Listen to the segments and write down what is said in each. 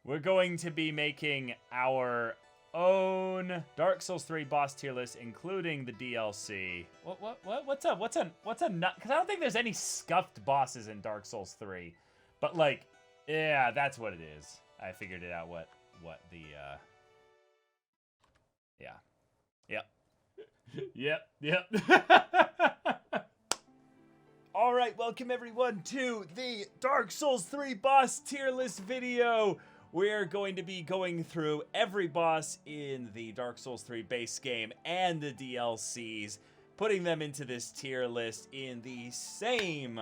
we're going to be making our own Dark Souls 3 boss tier list, including the DLC. What's a nut? Because I don't think there's any scuffed bosses in Dark Souls 3. But, like, yeah, that's what it is. I figured it out what the, yeah. Yep. All right, welcome everyone to the Dark Souls 3 boss tier list video. We're going to be going through every boss in the Dark Souls 3 base game and the DLCs, putting them into this tier list in the same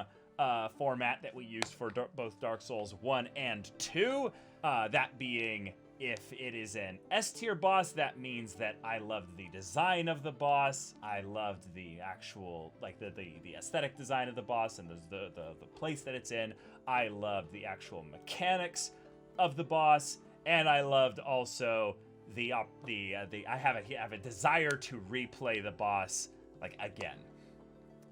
format that we used for both Dark Souls 1 and 2. That being, if it is an S tier boss, that means that I loved the design of the boss. I loved the actual, like the aesthetic design of the boss and the place that it's in. I loved the actual mechanics of the boss, and I loved also I have a desire to replay the boss like again.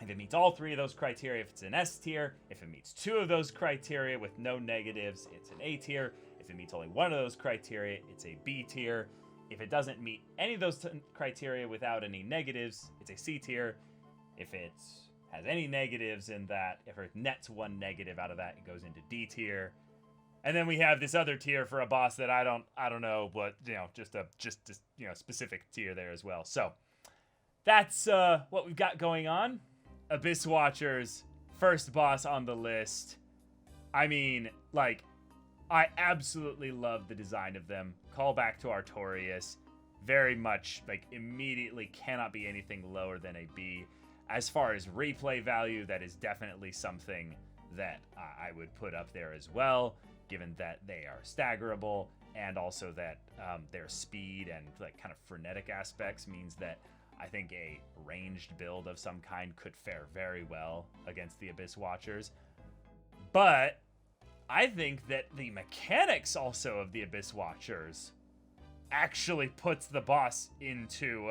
If it meets all three of those criteria, if it's an S tier, if it meets two of those criteria with no negatives, it's an A tier. If it meets only one of those criteria, it's a B tier. If it doesn't meet any of those criteria without any negatives, it's a C tier. If it has any negatives in that, if it nets one negative out of that, it goes into D tier. And then we have this other tier for a boss that I don't know, but just specific tier there as well. So that's what we've got going on. Abyss Watchers, first boss on the list. I mean, like, I absolutely love the design of them. Call back to Artorias. Very much, like, immediately cannot be anything lower than a B. As far as replay value, that is definitely something that I would put up there as well, given that they are staggerable, and also that their speed and, like, kind of frenetic aspects means that I think a ranged build of some kind could fare very well against the Abyss Watchers. But I think that the mechanics also of the Abyss Watchers actually puts the boss into,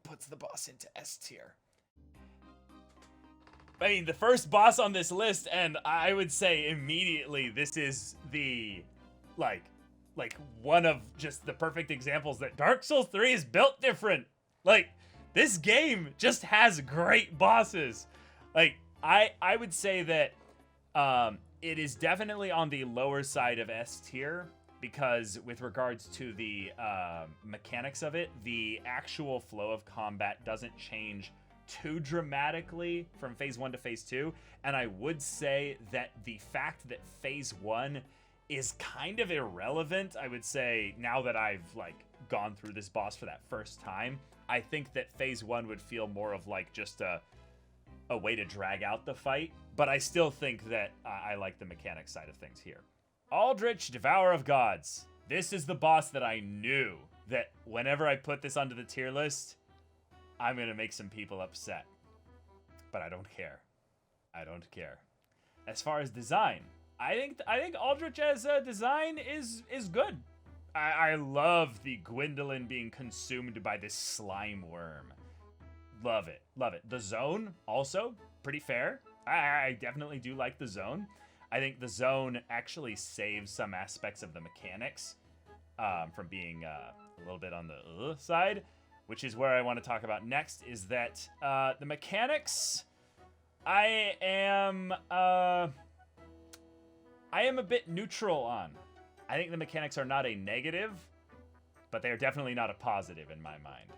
puts the boss into S tier. I mean, the first boss on this list, and I would say immediately this is the, like one of just the perfect examples that Dark Souls 3 is built different. Like, this game just has great bosses. Like, I would say that it is definitely on the lower side of S tier, because with regards to the mechanics of it, the actual flow of combat doesn't change too dramatically from phase 1 to phase 2. And I would say that the fact that phase 1 is kind of irrelevant, I would say, now that I've, like, gone through this boss for that first time, I think that phase 1 would feel more of, like, just a way to drag out the fight. But I still think that I like the mechanic side of things here. Aldrich, Devourer of Gods. This is the boss that I knew that whenever I put this onto the tier list, I'm going to make some people upset. But I don't care. I don't care. As far as design, I think Aldrich as a design is good. I love the Gwendolyn being consumed by this slime worm. Love it. Love it. The zone, also, pretty fair. I definitely do like the zone. I think the zone actually saves some aspects of the mechanics from being a little bit on the side, which is where I want to talk about next, is that the mechanics, I am a bit neutral on. I think the mechanics are not a negative, but they are definitely not a positive in my mind.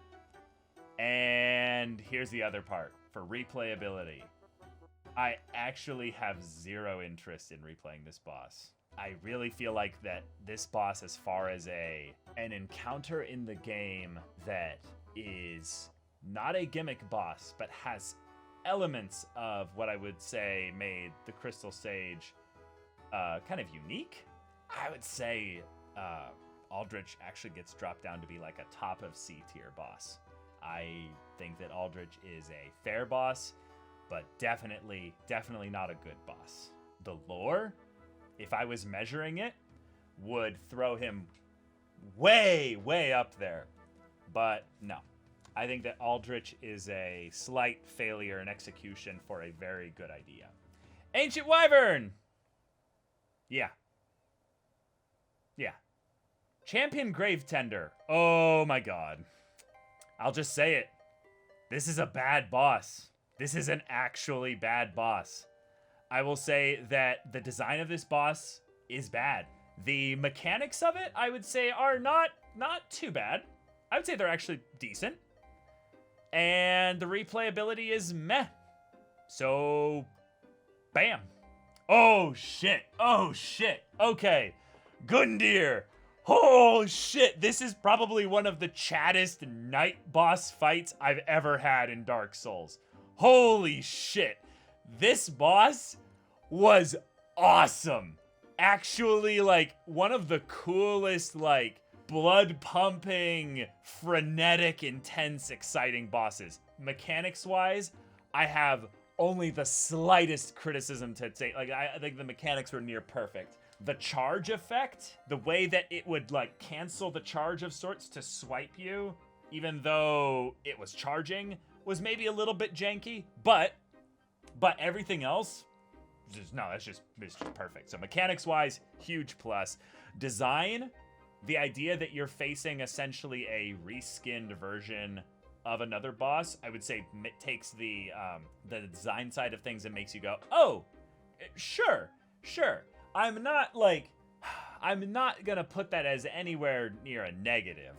And here's the other part. For replayability, I actually have zero interest in replaying this boss. I really feel like that this boss, as far as an encounter in the game that is not a gimmick boss, but has elements of what I would say made the Crystal Sage kind of unique, I would say Aldrich actually gets dropped down to be like a top of C tier boss. I think that Aldrich is a fair boss, but definitely not a good boss. The lore, if I was measuring it, would throw him way up there. But no, I think that Aldrich is a slight failure in execution for a very good idea. Ancient Wyvern! Yeah, Yeah. Champion Gravetender. Oh my god. I'll just say it. This is a bad boss. This is an actually bad boss. I will say that the design of this boss is bad. The mechanics of it, I would say, are not too bad. I would say they're actually decent. And the replayability is meh. So, bam. Oh, shit. Oh, shit. Okay. Gundyr. Oh, shit. This is probably one of the chattest night boss fights I've ever had in Dark Souls. Holy shit. This boss was awesome. Actually, like, one of the coolest, like, blood-pumping, frenetic, intense, exciting bosses. Mechanics-wise, I have only the slightest criticism to say. Like, I think the mechanics were near perfect. The charge effect, the way that it would, like, cancel the charge of sorts to swipe you, even though it was charging, was maybe a little bit janky, but everything else, it's just perfect. So mechanics-wise, huge plus. Design, the idea that you're facing essentially a reskinned version of another boss, I would say takes the design side of things and makes you go, oh, sure. I'm not gonna put that as anywhere near a negative,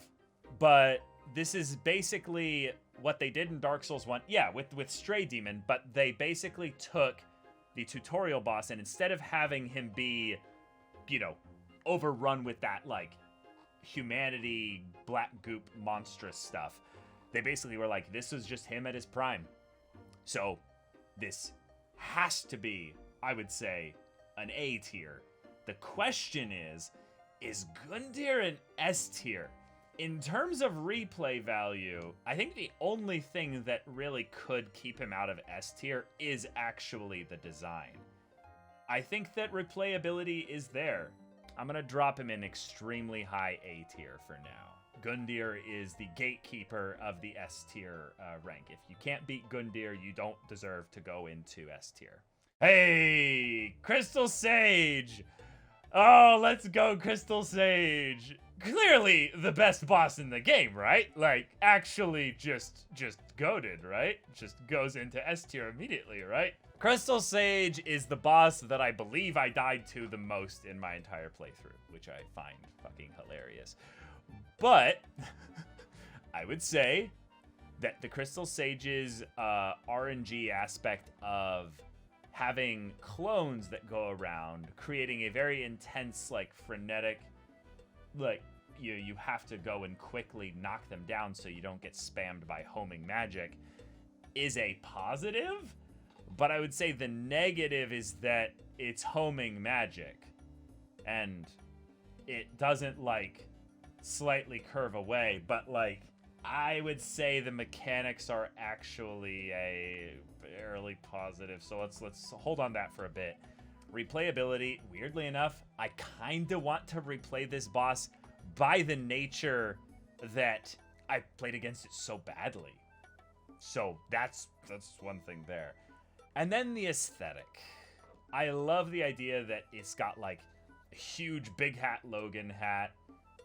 but this is basically what they did in Dark Souls 1. Yeah, with Stray Demon, but they basically took the tutorial boss, and instead of having him be, you know, overrun with that, like, humanity, black goop, monstrous stuff, they basically were like, this is just him at his prime. So, this has to be, I would say, an A tier. The question is Gundyr an S tier? In terms of replay value, I think the only thing that really could keep him out of S tier is actually the design. I think that replayability is there. I'm gonna drop him in extremely high A tier for now. Gundyr is the gatekeeper of the S tier rank. If you can't beat Gundyr, you don't deserve to go into S tier. Hey, Crystal Sage! Oh, let's go, Crystal Sage! Clearly the best boss in the game, right? Like, actually just goated, right? Just goes into S tier immediately, right? Crystal Sage is the boss that I believe I died to the most in my entire playthrough, which I find fucking hilarious. But I would say that the Crystal Sage's RNG aspect of having clones that go around, creating a very intense, like, frenetic, like, you have to go and quickly knock them down so you don't get spammed by homing magic, is a positive. But I would say the negative is that it's homing magic, and it doesn't, like, slightly curve away, but, like, I would say the mechanics are actually a fairly positive, so let's hold on that for a bit. Replayability, weirdly enough, I kind of want to replay this boss by the nature that I played against it so badly. So that's one thing there. And then the aesthetic. I love the idea that it's got, like, a huge big hat Logan hat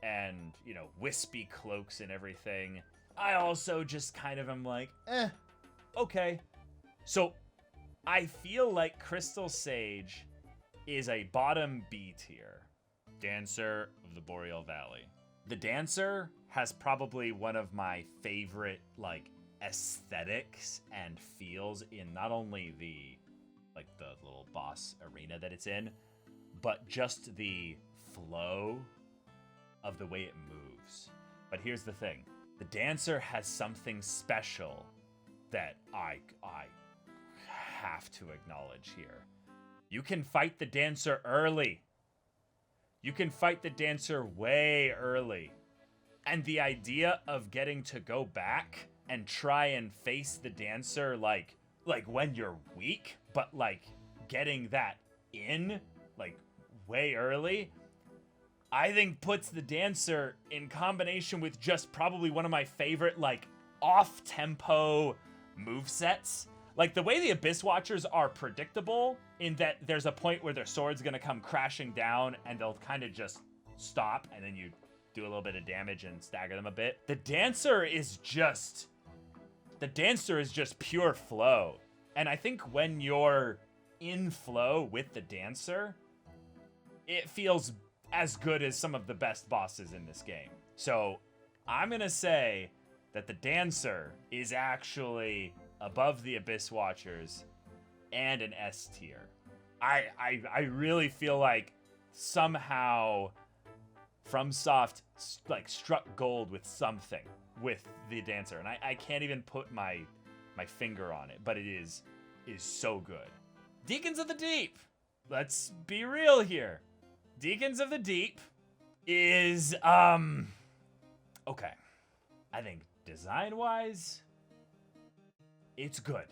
and, you know, wispy cloaks and everything. I also just kind of am like, okay. So I feel like Crystal Sage is a bottom B tier. Dancer of the Boreal Valley. The Dancer has probably one of my favorite, like, aesthetics and feels in not only the, like, the little boss arena that it's in, but just the flow of the way it moves. But here's the thing. The Dancer has something special that I have to acknowledge here. You can fight the Dancer early. You can fight the Dancer way early. And the idea of getting to go back and try and face the Dancer like when you're weak, but, like, getting that in, like, way early, I think puts the Dancer in combination with just probably one of my favorite, like, off-tempo movesets. Like, the way the Abyss Watchers are predictable in that there's a point where their sword's gonna come crashing down and they'll kind of just stop, and then you do a little bit of damage and stagger them a bit. The dancer is just pure flow. And I think when you're in flow with the dancer, it feels as good as some of the best bosses in this game. So I'm gonna say that the dancer is actually above the Abyss Watchers and an S tier. I really feel like somehow FromSoft like struck gold with something with the dancer, and I can't even put my finger on it, but it is so good. Deacons of the Deep. Let's be real here. Deacons of the Deep is okay. I think design-wise, it's good.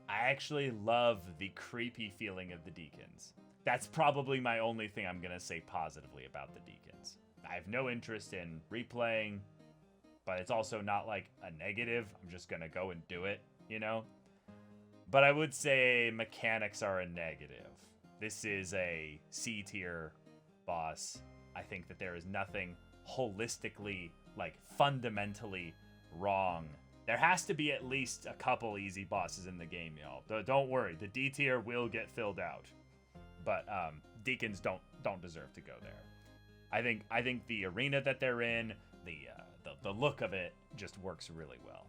I actually love the creepy feeling of the Deacons. That's probably my only thing I'm gonna say positively about the Deacons. I have no interest in replaying, but it's also not like a negative. I'm just gonna go and do it, you know? But I would say mechanics are a negative. This is a C tier boss. I think that there is nothing holistically, like fundamentally wrong. There has to be at least a couple easy bosses in the game, y'all. Don't worry, the D tier will get filled out. But Deacons don't deserve to go there. I think the arena that they're in, the look of it just works really well.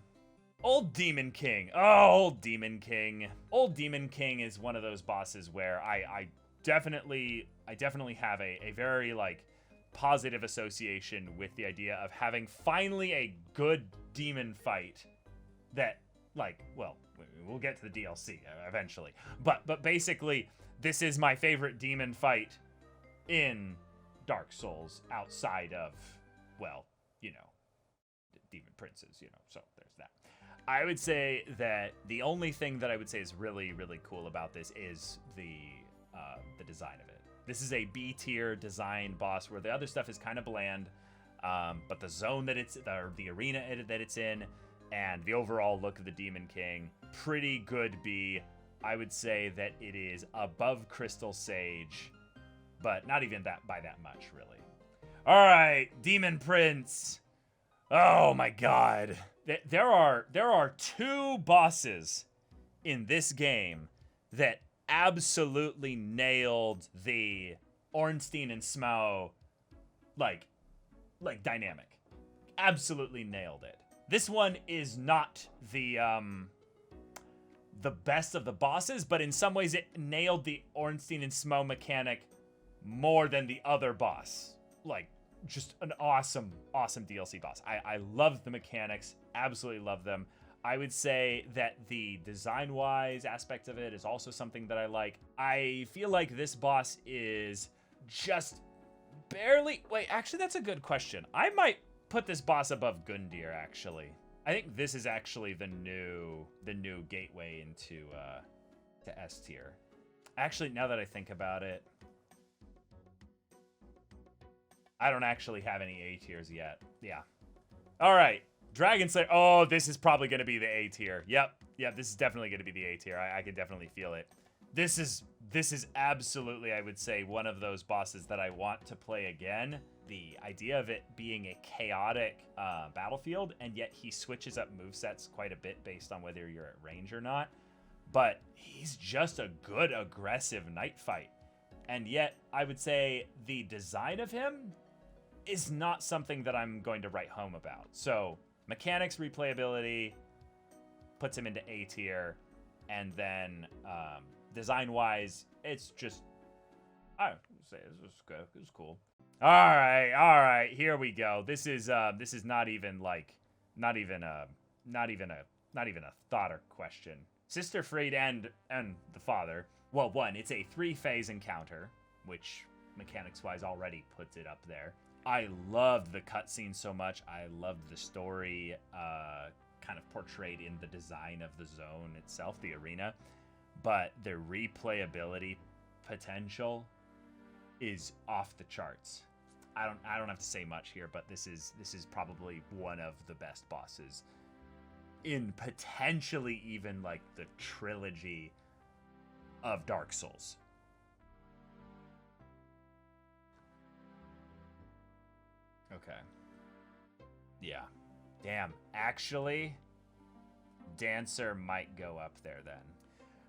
Old Demon King. Oh, Old Demon King. Old Demon King is one of those bosses where I definitely have a very like positive association with the idea of having finally a good demon fight that, like, well, we'll get to the DLC eventually, but basically this is my favorite demon fight in Dark Souls outside of, well, you know, demon princes, you know, so there's that. I would say that the only thing that I would say is really, really cool about this is the design of it. This is a B tier design boss where the other stuff is kind of bland, but the zone that it's, or the arena that it's in, and the overall look of the Demon King, pretty good B. I would say that it is above Crystal Sage, but not even that by that much, really. All right, Demon Prince. Oh my God. There are two bosses in this game that absolutely nailed the Ornstein and Smough like dynamic. Absolutely nailed it. This one is not the best of the bosses, but in some ways it nailed the Ornstein and Smough mechanic more than the other boss. Like, just an awesome DLC boss. I love the mechanics, absolutely love them. I would say that the design-wise aspect of it is also something that I like. I feel like this boss is just barely... Wait, actually, that's a good question. I might put this boss above Gundyr, actually. I think this is actually the new gateway into to S tier. Actually, now that I think about it, I don't actually have any A tiers yet. Yeah. All right. Dragon Slayer. Oh, this is probably going to be the A tier. Yep, this is definitely going to be the A tier. I can definitely feel it. This is absolutely, I would say, one of those bosses that I want to play again. The idea of it being a chaotic battlefield, and yet he switches up movesets quite a bit based on whether you're at range or not. But he's just a good, aggressive knight fight. And yet, I would say the design of him is not something that I'm going to write home about. So, mechanics, replayability puts him into A tier, and then design-wise, it's just, I would say this was good. It was cool. All right, here we go. This is not even a thought or question. Sister Friede and the father. Well, one, it's a 3-phase encounter, which mechanics-wise already puts it up there. I loved the cutscene so much. I loved the story kind of portrayed in the design of the zone itself, the arena. But the replayability potential is off the charts. I don't have to say much here, but this is probably one of the best bosses in potentially even like the trilogy of Dark Souls. Okay. Yeah. Damn. Actually, Dancer might go up there then.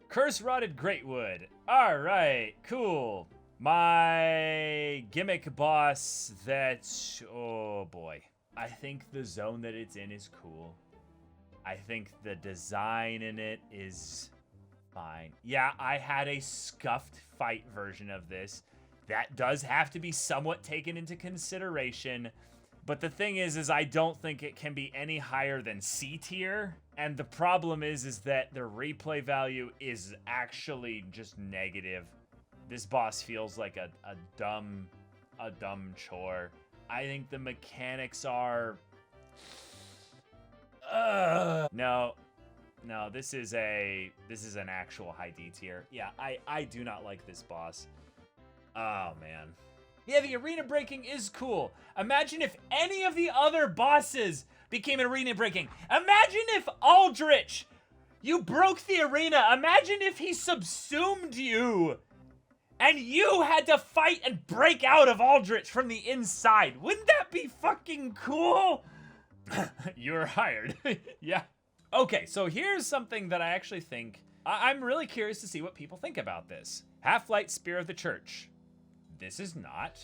Curse-rotted greatwood. All right. Cool. My gimmick boss that... Oh, boy. I think the zone that it's in is cool. I think the design in it is fine. Yeah, I had a scuffed fight version of this. That does have to be somewhat taken into consideration. But the thing is I don't think it can be any higher than C tier. And the problem is that the replay value is actually just negative. This boss feels like a dumb chore. I think the mechanics are... No, this is an actual high D tier. Yeah, I do not like this boss. Oh, man. Yeah, the arena breaking is cool. Imagine if any of the other bosses became arena breaking. Imagine if Aldrich, you broke the arena. Imagine if he subsumed you and you had to fight and break out of Aldrich from the inside. Wouldn't that be fucking cool? You're hired. Yeah. Okay, so here's something that I actually think... I'm really curious to see what people think about this. Halflight Spear of the Church. This is not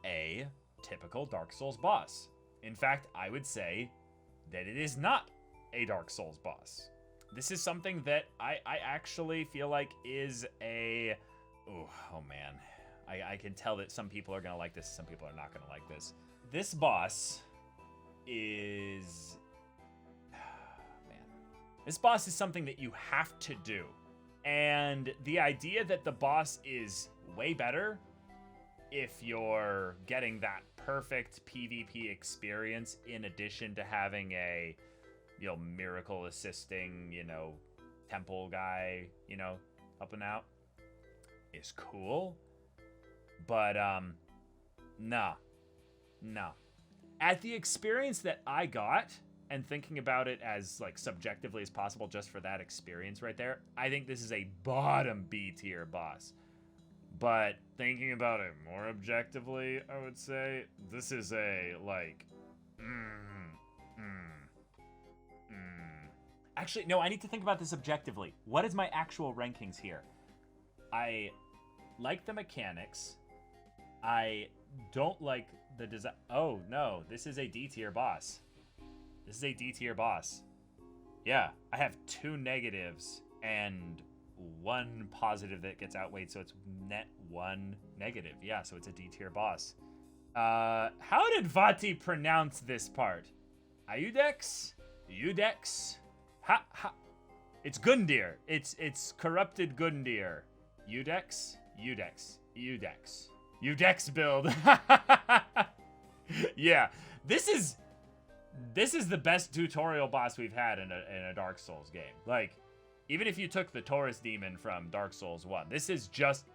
a typical Dark Souls boss. In fact, I would say that it is not a Dark Souls boss. This is something that I actually feel like is a... Oh man. I can tell that some people are going to like this, some people are not going to like this. This boss is... Man. This boss is something that you have to do. And the idea that the boss is way better if you're getting that perfect PvP experience in addition to having a, miracle assisting, temple guy, helping out is cool. But, no. At the experience that I got, and thinking about it as, subjectively as possible just for that experience right there, I think this is a bottom B tier boss. But thinking about it more objectively, I would say this is a, Actually, no, I need to think about this objectively. What is my actual rankings here? I like the mechanics. I don't like the design. Oh, no, this is a D tier boss. This is a D tier boss. Yeah, I have 2 negatives and 1 positive that gets outweighed, so it's net 1 negative. Yeah, so it's a D tier boss. How did Vati pronounce this part? Iudex? Iudex? Ha. It's gundyr. It's corrupted gundyr. Yhorm? Iudex. Iudex build. Yeah, this is the best tutorial boss we've had in a Dark Souls game. Even if you took the Taurus demon from Dark Souls 1, this is just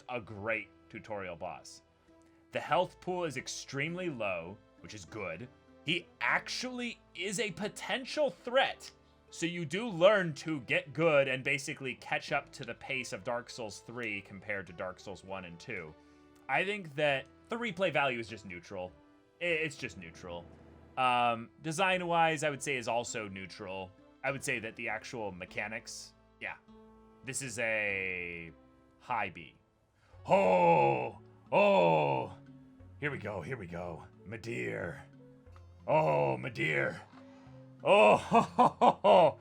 a great tutorial boss. The health pool is extremely low, which is good. He actually is a potential threat. So you do learn to get good and basically catch up to the pace of Dark Souls 3 compared to Dark Souls 1 and 2. I think that the replay value is just neutral. It's just neutral. Design-wise, I would say is also neutral. I would say that the actual mechanics, yeah. This is a high B. Oh! Here we go. Midir. Oh, Midir. Oh,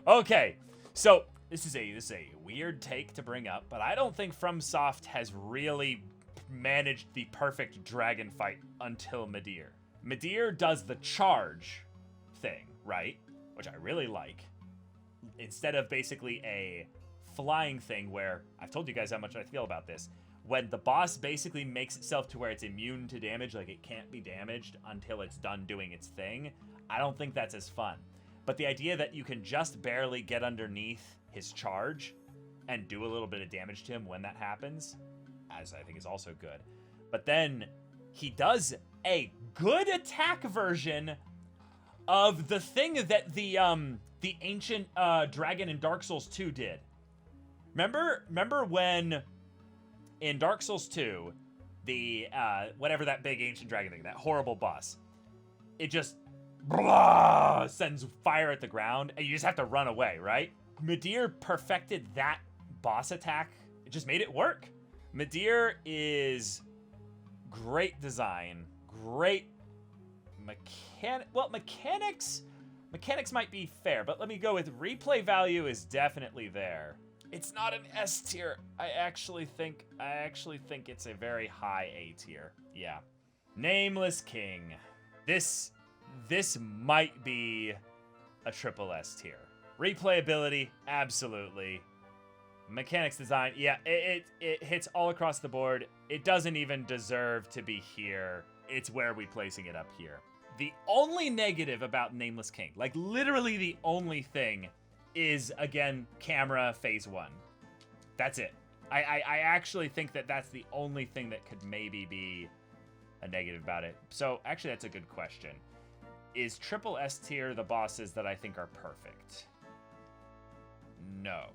okay. So this is a weird take to bring up, but I don't think FromSoft has really managed the perfect dragon fight until Midir. Midir does the charge thing, right? Which I really like. Instead of basically a flying thing where, I've told you guys how much I feel about this, when the boss basically makes itself to where it's immune to damage, it can't be damaged until it's done doing its thing, I don't think that's as fun. But the idea that you can just barely get underneath his charge and do a little bit of damage to him when that happens, as I think is also good. But then he does a good attack version of the thing that the ancient dragon in Dark Souls 2 did. Remember when in Dark Souls 2 the, whatever that big ancient dragon thing, that horrible boss. It just blah, sends fire at the ground, and you just have to run away, right? Midir perfected that boss attack. It just made it work. Midir is great design, great mechanics might be fair, but let me go with replay value is definitely there. It's not an S tier. I actually think it's a very high A tier. Yeah. Nameless King. This might be a triple S tier. Replayability, absolutely. Mechanics design, yeah, it hits all across the board. It doesn't even deserve to be here. It's where we placing it up here. The only negative about Nameless King, like literally the only thing, is, again, camera phase 1. That's it. I actually think that that's the only thing that could maybe be a negative about it. So, actually, that's a good question. Is triple S tier the bosses that I think are perfect? No.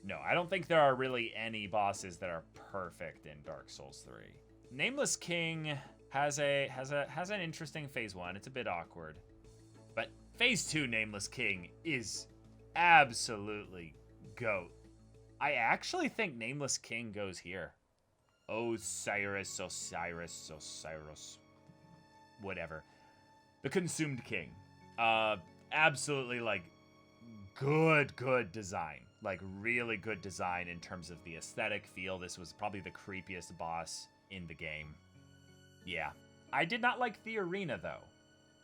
No, I don't think there are really any bosses that are perfect in Dark Souls 3. Nameless King has an interesting phase 1. It's a bit awkward. But phase 2 Nameless King is absolutely GOAT. I actually think Nameless King goes here. Oceiros. Whatever. The Consumed King. Absolutely, like, good design. Like, really good design in terms of the aesthetic feel. This was probably the creepiest boss in the game. Yeah. I did not like the arena, though.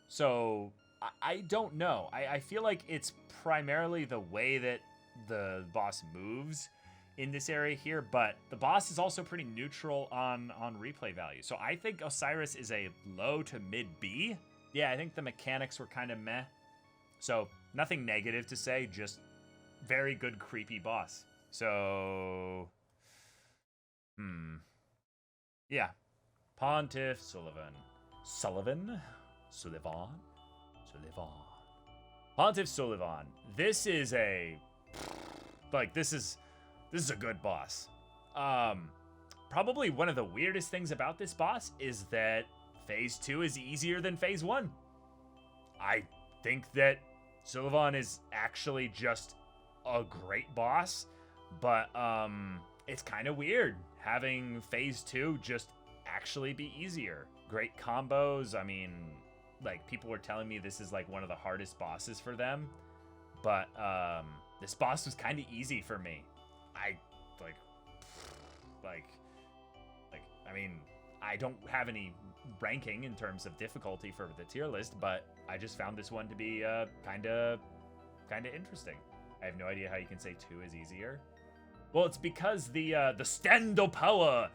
So, I don't know. I feel like it's primarily the way that the boss moves in this area here, but the boss is also pretty neutral on replay value. So I think Oceiros is a low to mid B. Yeah, I think the mechanics were kind of meh. So, nothing negative to say, just very good creepy boss. So, yeah. Pontiff Sullivan. Pontiff Sullivan. This is a, like, this is a good boss. Probably one of the weirdest things about this boss is that phase 2 is easier than phase 1. I think that Sullivan is actually just a great boss, but it's kind of weird having phase 2 just actually be easier. Great combos. I mean, like, people were telling me this is like one of the hardest bosses for them, but this boss was kind of easy for me. I mean, I don't have any ranking in terms of difficulty for the tier list, but I just found this one to be kind of interesting. I have no idea how you can say 2 is easier. Well, it's because the stand of power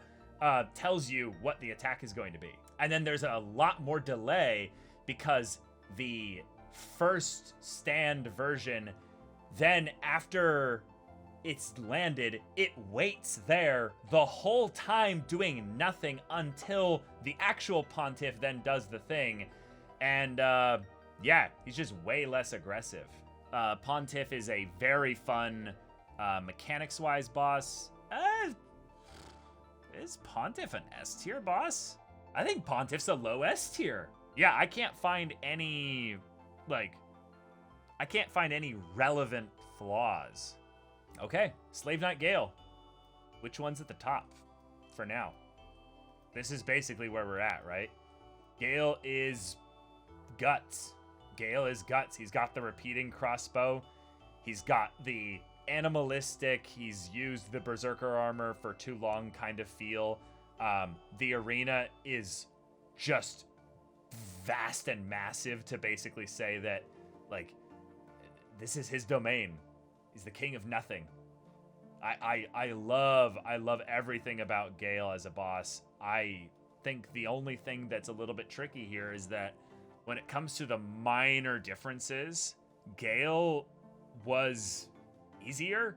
tells you what the attack is going to be. And then there's a lot more delay because the first stand version, then after it's landed, it waits there the whole time doing nothing until the actual Pontiff then does the thing. And yeah, he's just way less aggressive. Pontiff is a very fun mechanics-wise boss. Is Pontiff an S tier boss? I think Pontiff's a low S tier. Yeah, I can't find any, like, relevant flaws. Okay, Slave Knight Gael. Which one's at the top for now? This is basically where we're at, right? Gael is guts. Gael is guts. He's got the repeating crossbow. He's got the animalistic, he's used the berserker armor for too long kind of feel. The arena is just vast and massive to basically say that, like, this is his domain. He's the king of nothing. I love everything about Gael as a boss. I think the only thing that's a little bit tricky here is that when it comes to the minor differences, Gael was easier,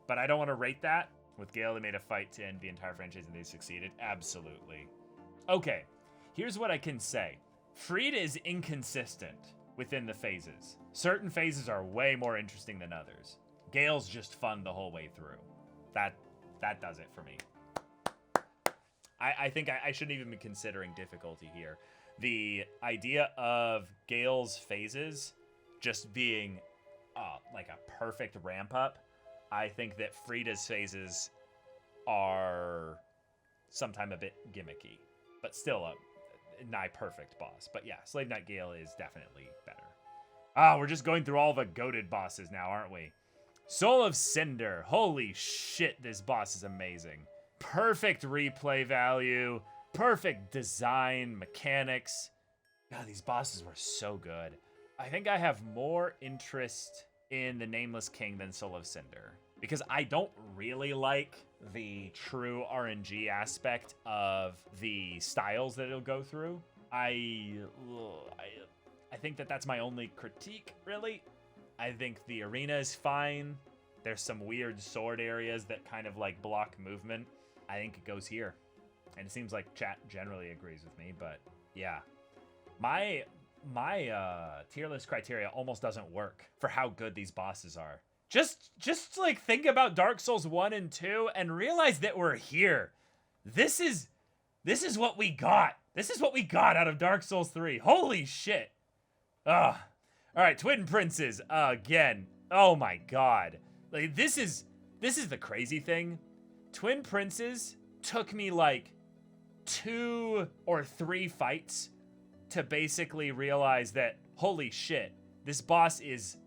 but I don't want to rate that. With Gael, they made a fight to end the entire franchise and they succeeded. Absolutely. Okay, here's what I can say. Friede is inconsistent within the phases. Certain phases are way more interesting than others. Gael's just fun the whole way through. That does it for me. I think I shouldn't even be considering difficulty here. The idea of Gael's phases just being like a perfect ramp up, I think that Friede's phases are sometime a bit gimmicky, but still a nigh perfect boss. But yeah, Slave Knight Gael is definitely better. We're just going through all the goated bosses now, aren't we? Soul of Cinder. Holy shit, this boss is amazing. Perfect replay value, perfect design, mechanics. God, these bosses were so good. I think I have more interest in the Nameless King than Soul of Cinder, because I don't really like the true RNG aspect of the styles that it'll go through. I think that that's my only critique, really. I think the arena is fine. There's some weird sword areas that kind of like block movement. I think it goes here. And it seems like chat generally agrees with me, but yeah. My tier list criteria almost doesn't work for how good these bosses are. Just like think about Dark Souls 1 and 2 and realize that we're here. This is what we got. This is what we got out of Dark Souls 3. Holy shit. Ugh. All right, Twin Princes again. Oh my god. Like this is the crazy thing. Twin Princes took me like 2 or 3 fights to basically realize that holy shit, this boss is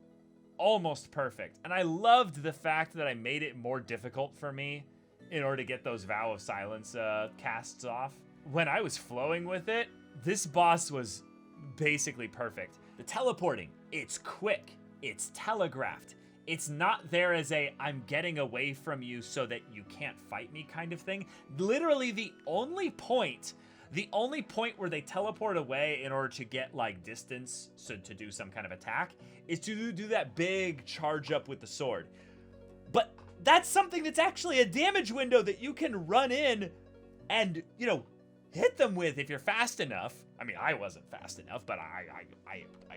almost perfect. And I loved the fact that I made it more difficult for me in order to get those Vow of Silence casts off. When I was flowing with it, this boss was basically perfect. The teleporting, it's quick, it's telegraphed. It's not there as a I'm getting away from you so that you can't fight me kind of thing. Literally the only point where they teleport away in order to get like distance, so to do some kind of attack, is to do that big charge up with the sword. But that's something that's actually a damage window that you can run in and, you know, hit them with if you're fast enough. I mean, I wasn't fast enough, but I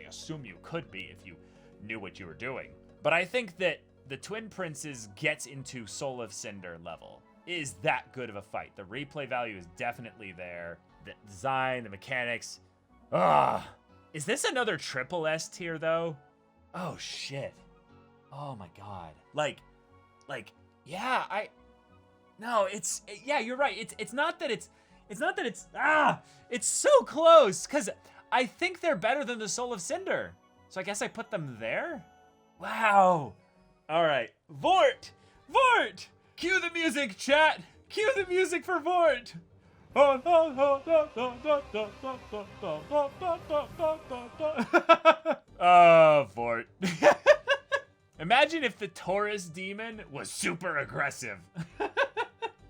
assume you could be if you knew what you were doing. But I think that the Twin Princes gets into Soul of Cinder level. Is that good of a fight. The replay value is definitely there. The design, the mechanics. Is this another triple S tier though? Oh shit. Oh my god. Like, yeah, yeah, you're right. It's not that it's so close, because I think they're better than the Soul of Cinder. So I guess I put them there? Wow. All right, Vordt! Cue the music, chat! Cue the music for Vordt! Vordt. Imagine if the Taurus demon was super aggressive.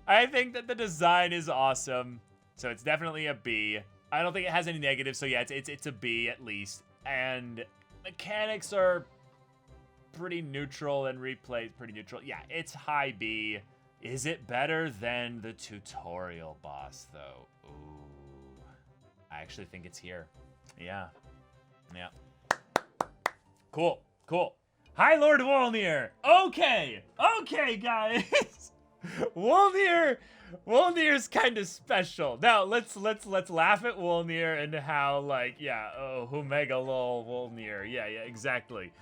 I think that the design is awesome, so it's definitely a B. I don't think it has any negatives, so yeah, it's a B at least. And mechanics are pretty neutral and replay is pretty neutral. Yeah, it's high B. Is it better than the tutorial boss though? Ooh, I actually think it's here. Yeah. Cool. Hi, Lord Wolnir. Okay, guys. Wolnir's kind of special. Now let's laugh at Wolnir and how like, yeah, oh, Omega lol Wolnir. Yeah, exactly.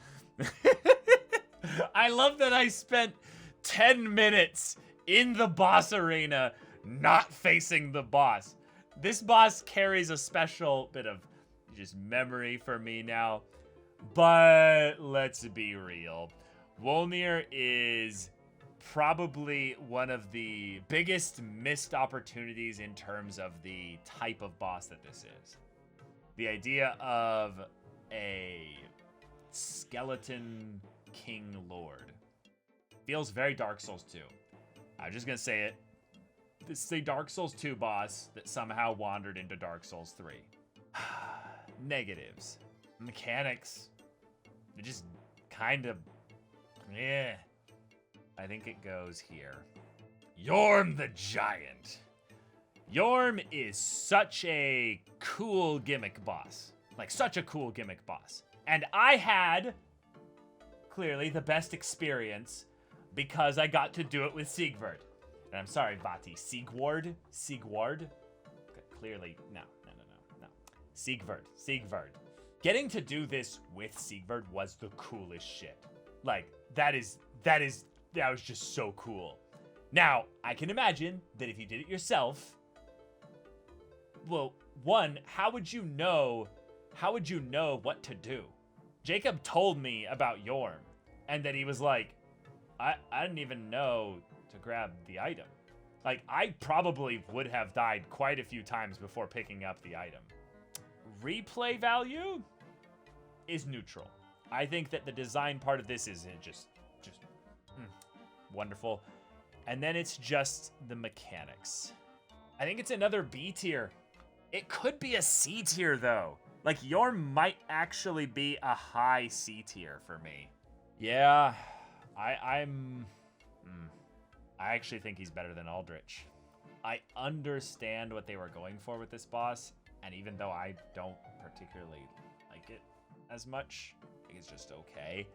I love that I spent 10 minutes in the boss arena not facing the boss. This boss carries a special bit of just memory for me now. But let's be real. Wolnir is probably one of the biggest missed opportunities in terms of the type of boss that this is. The idea of a skeleton king lord feels very Dark Souls 2. I'm just gonna say it. This is a Dark Souls 2 boss that somehow wandered into Dark Souls 3. Negatives. Mechanics. They're just kind of, yeah. I think it goes here. Yhorm the Giant. Yhorm is such a cool gimmick boss. Like, such a cool gimmick boss. And I had, clearly, the best experience because I got to do it with Siegward. And I'm sorry, Vati. Sigward? Sigward? Okay, clearly, no. Sigvard. Getting to do this with Sigvard was the coolest shit. Like, that was just so cool. Now, I can imagine that if you did it yourself, well, one, how would you know what to do? Jacob told me about Yhorm, and that he was like, I didn't even know to grab the item. Like, I probably would have died quite a few times before picking up the item. Replay value is neutral. I think that the design part of this is just wonderful. And then it's just the mechanics. I think it's another B tier. It could be a C tier, though. Like, Yhorm might actually be a high C tier for me. Yeah, I actually think he's better than Aldrich. I understand what they were going for with this boss, and even though I don't particularly like it as much, I think it's just okay,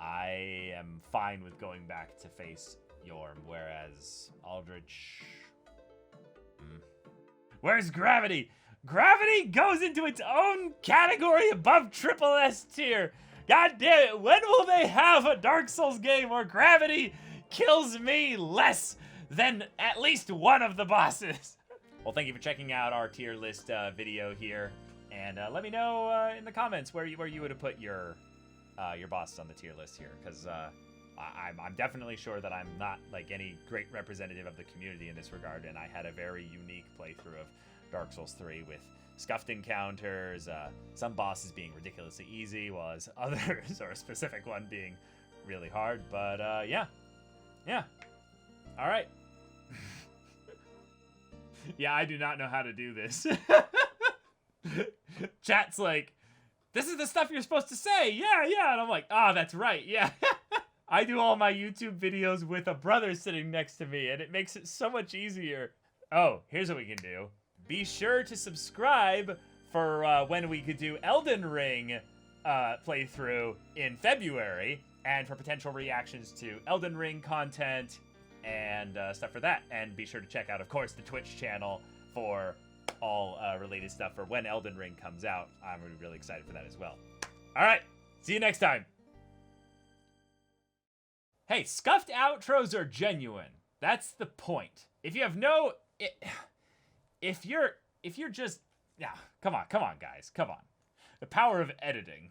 I am fine with going back to face Yhorm, whereas Aldrich... Where's Gravity? Gravity goes into its own category above Triple S tier. God damn it, when will they have a Dark Souls game where Gravity kills me less than at least one of the bosses? Well, thank you for checking out our tier list video here, and let me know in the comments where you would have put your bosses on the tier list here, because I'm definitely sure that I'm not like any great representative of the community in this regard, and I had a very unique playthrough of Dark Souls 3 with scuffed encounters, some bosses being ridiculously easy, while as others, or a specific one, being really hard. But yeah. All right. Yeah, I do not know how to do this. Chat's like, this is the stuff you're supposed to say. Yeah. And I'm like, that's right. Yeah. I do all my YouTube videos with a brother sitting next to me, and it makes it so much easier. Oh, here's what we can do. Be sure to subscribe for when we could do Elden Ring playthrough in February, and for potential reactions to Elden Ring content and stuff for that. And be sure to check out, of course, the Twitch channel for all related stuff for when Elden Ring comes out. I'm really excited for that as well. All right, see you next time. Hey, scuffed outros are genuine. That's the point. If you have no... If you're just... Yeah, come on, guys. Come on. The power of editing.